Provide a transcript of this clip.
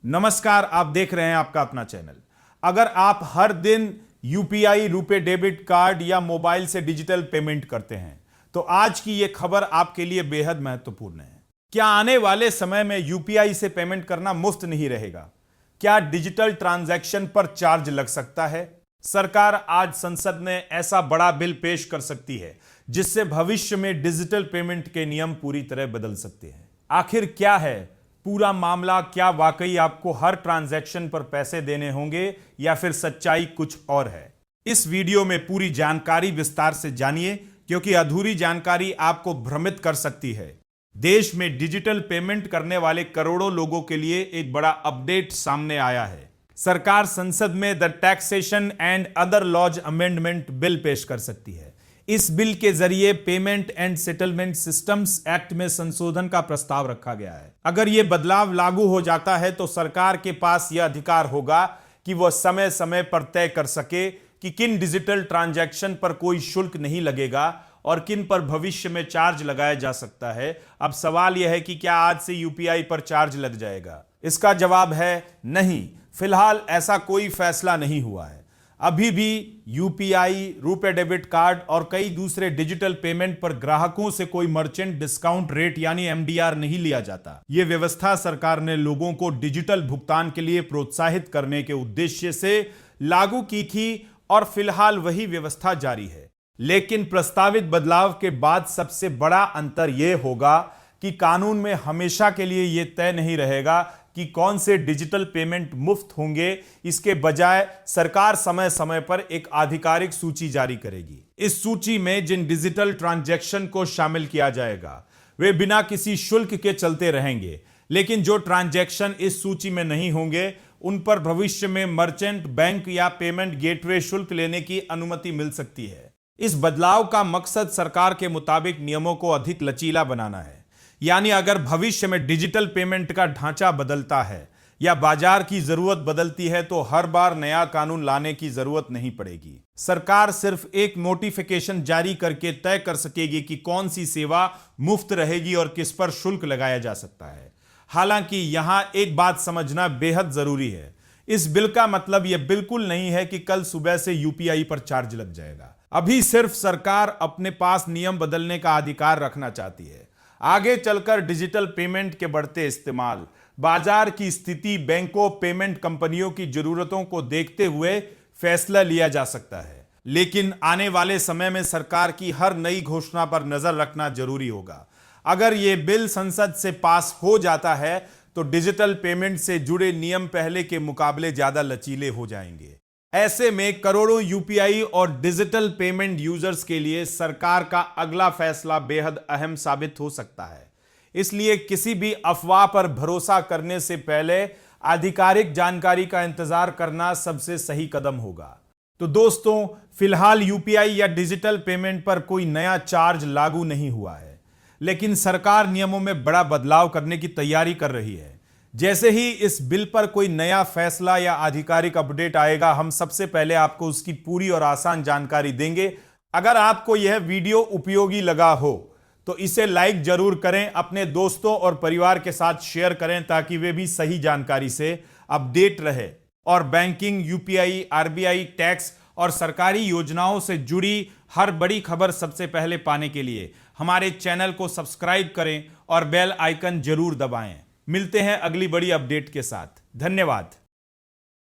नमस्कार, आप देख रहे हैं आपका अपना चैनल। अगर आप हर दिन यूपीआई, रुपे डेबिट कार्ड या मोबाइल से डिजिटल पेमेंट करते हैं तो आज की यह खबर आपके लिए बेहद महत्वपूर्ण है। क्या आने वाले समय में यूपीआई से पेमेंट करना मुफ्त नहीं रहेगा? क्या डिजिटल ट्रांजैक्शन पर चार्ज लग सकता है? सरकार आज संसद में ऐसा बड़ा बिल पेश कर सकती है जिससे भविष्य में डिजिटल पेमेंट के नियम पूरी तरह बदल सकते हैं। आखिर क्या है पूरा मामला? क्या वाकई आपको हर ट्रांजैक्शन पर पैसे देने होंगे या फिर सच्चाई कुछ और है? इस वीडियो में पूरी जानकारी विस्तार से जानिए, क्योंकि अधूरी जानकारी आपको भ्रमित कर सकती है। देश में डिजिटल पेमेंट करने वाले करोड़ों लोगों के लिए एक बड़ा अपडेट सामने आया है। सरकार संसद में the taxation and other laws amendment bill पेश कर सकती है। इस बिल के जरिए payment and settlement systems act में संशोधन का प्रस्ताव रखा गया है। अगर यह बदलाव लागू हो जाता है तो सरकार के पास यह अधिकार होगा कि वह समय समय पर तय कर सके कि किन डिजिटल ट्रांजैक्शन पर कोई शुल्क नहीं लगेगा और किन पर भविष्य में चार्ज लगाया जा सकता है। अब सवाल यह है कि क्या आज से यूपीआई पर चार्ज लग जाएगा? इसका जवाब है नहीं। फिलहाल ऐसा कोई फैसला नहीं हुआ है। अभी भी यूपीआई, रुपे डेबिट कार्ड और कई दूसरे डिजिटल पेमेंट पर ग्राहकों से कोई मर्चेंट डिस्काउंट रेट यानी एमडीआर नहीं लिया जाता। यह व्यवस्था सरकार ने लोगों को डिजिटल भुगतान के लिए प्रोत्साहित करने के उद्देश्य से लागू की थी और फिलहाल वही व्यवस्था जारी है। लेकिन प्रस्तावित बदलाव के बाद सबसे बड़ा अंतर यह होगा कि कानून में हमेशा के लिए यह तय नहीं रहेगा कि कौन से डिजिटल पेमेंट मुफ्त होंगे। इसके बजाय सरकार समय समय पर एक आधिकारिक सूची जारी करेगी। इस सूची में जिन डिजिटल ट्रांजैक्शन को शामिल किया जाएगा वे बिना किसी शुल्क के चलते रहेंगे, लेकिन जो ट्रांजैक्शन इस सूची में नहीं होंगे उन पर भविष्य में मर्चेंट, बैंक या पेमेंट गेटवे शुल्क लेने की अनुमति मिल सकती है। इस बदलाव का मकसद सरकार के मुताबिक नियमों को अधिक लचीला बनाना है। यानी अगर भविष्य में डिजिटल पेमेंट का ढांचा बदलता है या बाजार की जरूरत बदलती है तो हर बार नया कानून लाने की जरूरत नहीं पड़ेगी। सरकार सिर्फ एक नोटिफिकेशन जारी करके तय कर सकेगी कि कौन सी सेवा मुफ्त रहेगी और किस पर शुल्क लगाया जा सकता है। हालांकि यहां एक बात समझना बेहद जरूरी है। इस बिल का मतलब यह बिल्कुल नहीं है कि कल सुबह से यूपीआई पर चार्ज लग जाएगा। अभी सिर्फ सरकार अपने पास नियम बदलने का अधिकार रखना चाहती है। आगे चलकर डिजिटल पेमेंट के बढ़ते इस्तेमाल, बाजार की स्थिति, बैंकों, पेमेंट कंपनियों की जरूरतों को देखते हुए फैसला लिया जा सकता है। लेकिन आने वाले समय में सरकार की हर नई घोषणा पर नजर रखना जरूरी होगा। अगर यह बिल संसद से पास हो जाता है तो डिजिटल पेमेंट से जुड़े नियम पहले के मुकाबले ज्यादा लचीले हो जाएंगे। ऐसे में करोड़ों यूपीआई और डिजिटल पेमेंट यूजर्स के लिए सरकार का अगला फैसला बेहद अहम साबित हो सकता है। इसलिए किसी भी अफवाह पर भरोसा करने से पहले आधिकारिक जानकारी का इंतजार करना सबसे सही कदम होगा। तो दोस्तों, फिलहाल यूपीआई या डिजिटल पेमेंट पर कोई नया चार्ज लागू नहीं हुआ है, लेकिन सरकार नियमों में बड़ा बदलाव करने की तैयारी कर रही है। जैसे ही इस बिल पर कोई नया फैसला या आधिकारिक अपडेट आएगा, हम सबसे पहले आपको उसकी पूरी और आसान जानकारी देंगे। अगर आपको यह वीडियो उपयोगी लगा हो तो इसे लाइक जरूर करें, अपने दोस्तों और परिवार के साथ शेयर करें ताकि वे भी सही जानकारी से अपडेट रहे और बैंकिंग, यूपीआई, आरबीआई, टैक्स और सरकारी योजनाओं से जुड़ी हर बड़ी खबर सबसे पहले पाने के लिए हमारे चैनल को सब्सक्राइब करें और बेल आइकन जरूर दबाएं। मिलते हैं अगली बड़ी अपडेट के साथ। धन्यवाद।